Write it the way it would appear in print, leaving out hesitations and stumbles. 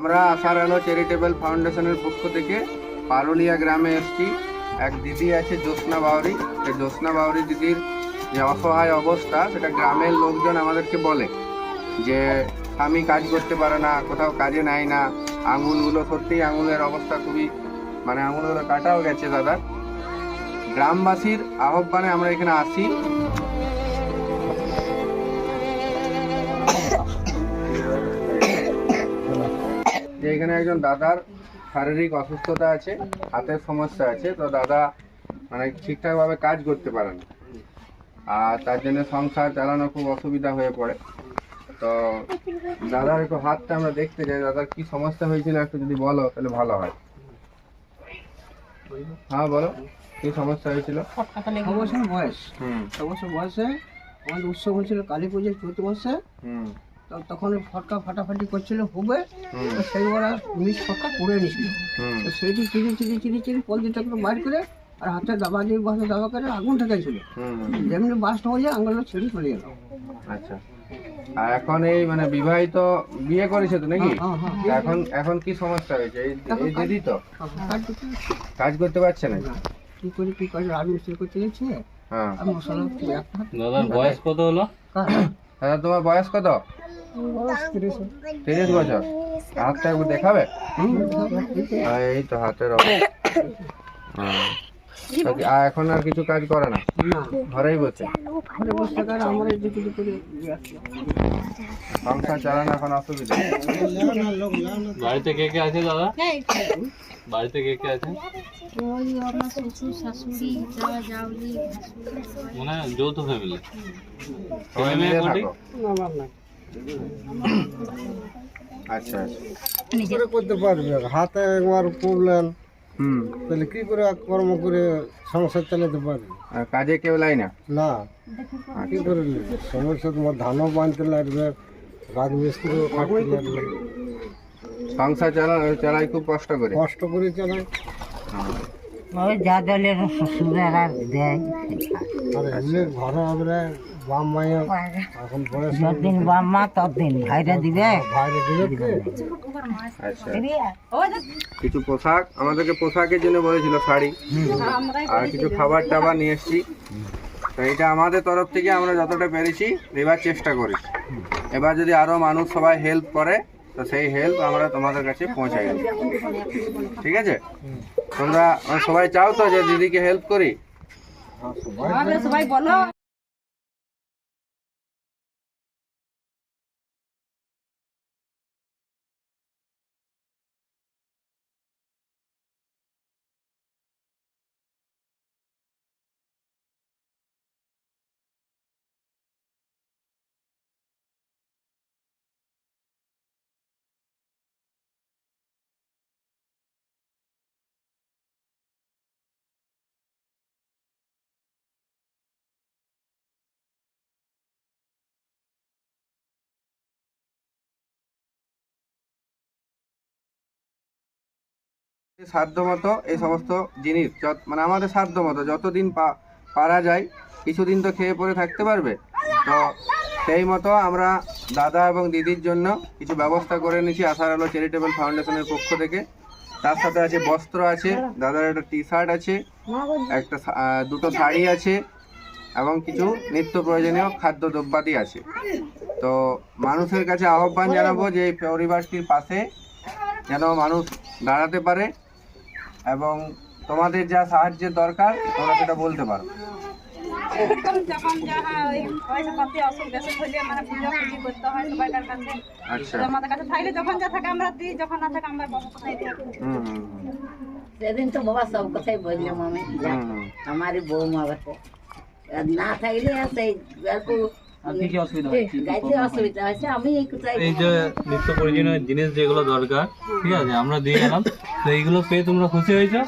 আমরা আশার আলো চ্যারিটেবল ফাউন্ডেশনের পক্ষ থেকে পারুলিয়া গ্রামে এসেছি। এক দিদি আছে জ্যোৎস্না বাউরি। এই জ্যোৎস্না বাউরি দিদির যে অসহায় অবস্থা সেটা গ্রামের লোকজন আমাদেরকে বলে যে স্বামী কাজ করতে পারে না, কোথাও কাজে নেয় না, আঙুলগুলো সত্যিই আঙুলের অবস্থা খুবই আঙুলগুলো কাটাও গেছে দাদা। গ্রামবাসীর আহ্বানে আমরা এখানে আসি। যে এখানে একজন দাদার শারীরিক অসুস্থতা আছে, হাতের সমস্যা আছে, তো দাদা ঠিকঠাকভাবে কাজ করতে পারে না, আর তার জন্য সংসার চালানো খুব অসুবিধা হয়ে পড়ে। তো দাদার একটু হাতটা আমরা দেখতে চাই, দাদার কি সমস্যা হয়েছিল একটু যদি বলো তাহলে ভালো হয়। হ্যাঁ বলো, কি সমস্যা হয়েছিল? 6 বছর বয়স। 6 বছর বয়সে আমাদের উৎসব হয়েছিল কালী পুজোর চৈত্র মাসে। তখন ফটকা ফাটাফাটি করছিল খুবই, সেই ওরা মিস ফটকা পুড়ে নিছিল। তো সেইটি চিড়ি পলিথিনটা বাইর করে আর হাতে দাবা দিয়ে বাসে দাবা করে আগুন ঠেকাইছিল। যেমনি বাস্ট হয়ে যায় আঙুলটা ছিঁড়ে চলে গেল। আচ্ছা, আর এখন এই বিবাহিত বিয়ে করেছে তো নাকি? এখন এখন কি সমস্যা হয়েছে? এই দিদি তো কাজ করতে পারছে না। কি করে রাজমিস্ত্রি করতে গেছে। হ্যাঁ, দাদার বয়স কত হলো? দাদা তোমার বয়স কত? 30 বছর। হাতটা একটু দেখাবে? এই তো হাতের আর এখন আর কিছু কাজ করে না, ঘরেই বসে সংসার চালানো এখন অসুবিধা। বাড়িতে কে কে আছে দাদা? বাড়িতে কে কে আছে? মানে যৌথ ফ্যামিলি? সবাই মিলে থাকো? আচ্ছা, কি করে করতে পারবে? হাতে একবার প্রবলেম, তাহলে কি করে কর্ম করে সংসার চালাতে পারবে? আর কাজে কেউ লাই না? না, কি করে সমস্যা? তোমার ধানও বানতে লাগবে, রাজমিস্ত্রিও খাটতে লাগবে, সংসার চালাই খুব কষ্ট করে চালাই। যা দলের শ্বশুরেরা দেয় আর এমনি ঘরে আমরা বাম মাইয়া এখন বয়স, যতদিন বাম্মা ততদিন ভাইরা দিবে। বাইরে দিবে। আচ্ছা, কিছু পোশাক আমাদেরকে পোশাকের জন্য বলেছিল, শাড়ি আর কিছু খাবার টাবার নিয়ে এসেছি। তো এটা আমাদের তরফ থেকে আমরা যতটা পেরেছি দেবার চেষ্টা করি। এবার যদি আরো মানুষ সবাই হেল্প করে তো সেই হেল্প আমরা তোমাদের কাছে পৌঁছাই দেব, ঠিক আছে? তোমরা সবাই চাও তো যে দিদিকে হেল্প করি? সবাই বলো। সাধ্য মতো এই সমস্ত জিনিস আমাদের সাধ্য মতো যতদিন পারা যায়, কিছুদিন তো খেয়ে পরে থাকতে পারবে, তো সেই মতো আমরা দাদা এবং দিদির জন্য কিছু ব্যবস্থা করে নিয়েছি আশার আলো চ্যারিটেবল ফাউন্ডেশনের পক্ষ থেকে। তার সাথে আছে বস্ত্র আছে, দাদার একটা টি-শার্ট আছে, একটা দুটো শাড়ি আছে এবং কিছু নিত্য প্রয়োজনীয় খাদ্য দ্রব্যাদি আছে। তো মানুষের কাছে আহ্বান জানাবো যে এই পরিবারটির পাশে যেন মানুষ দাঁড়াতে পারে এবং তোমাদের যা সাহায্যের দরকার তোমরা সেটা বলতে পারো। আচ্ছা, সেদিন তো বাবা সব কথাই বললাম আমি, আমার বৌমা বসে না থাকলে সেই এই যে নিত্য প্রয়োজনীয় জিনিস যেগুলো দরকার, ঠিক আছে, আমরা দিয়ে গেলাম। তো এইগুলো পেয়ে তোমরা খুশি হয়েছো?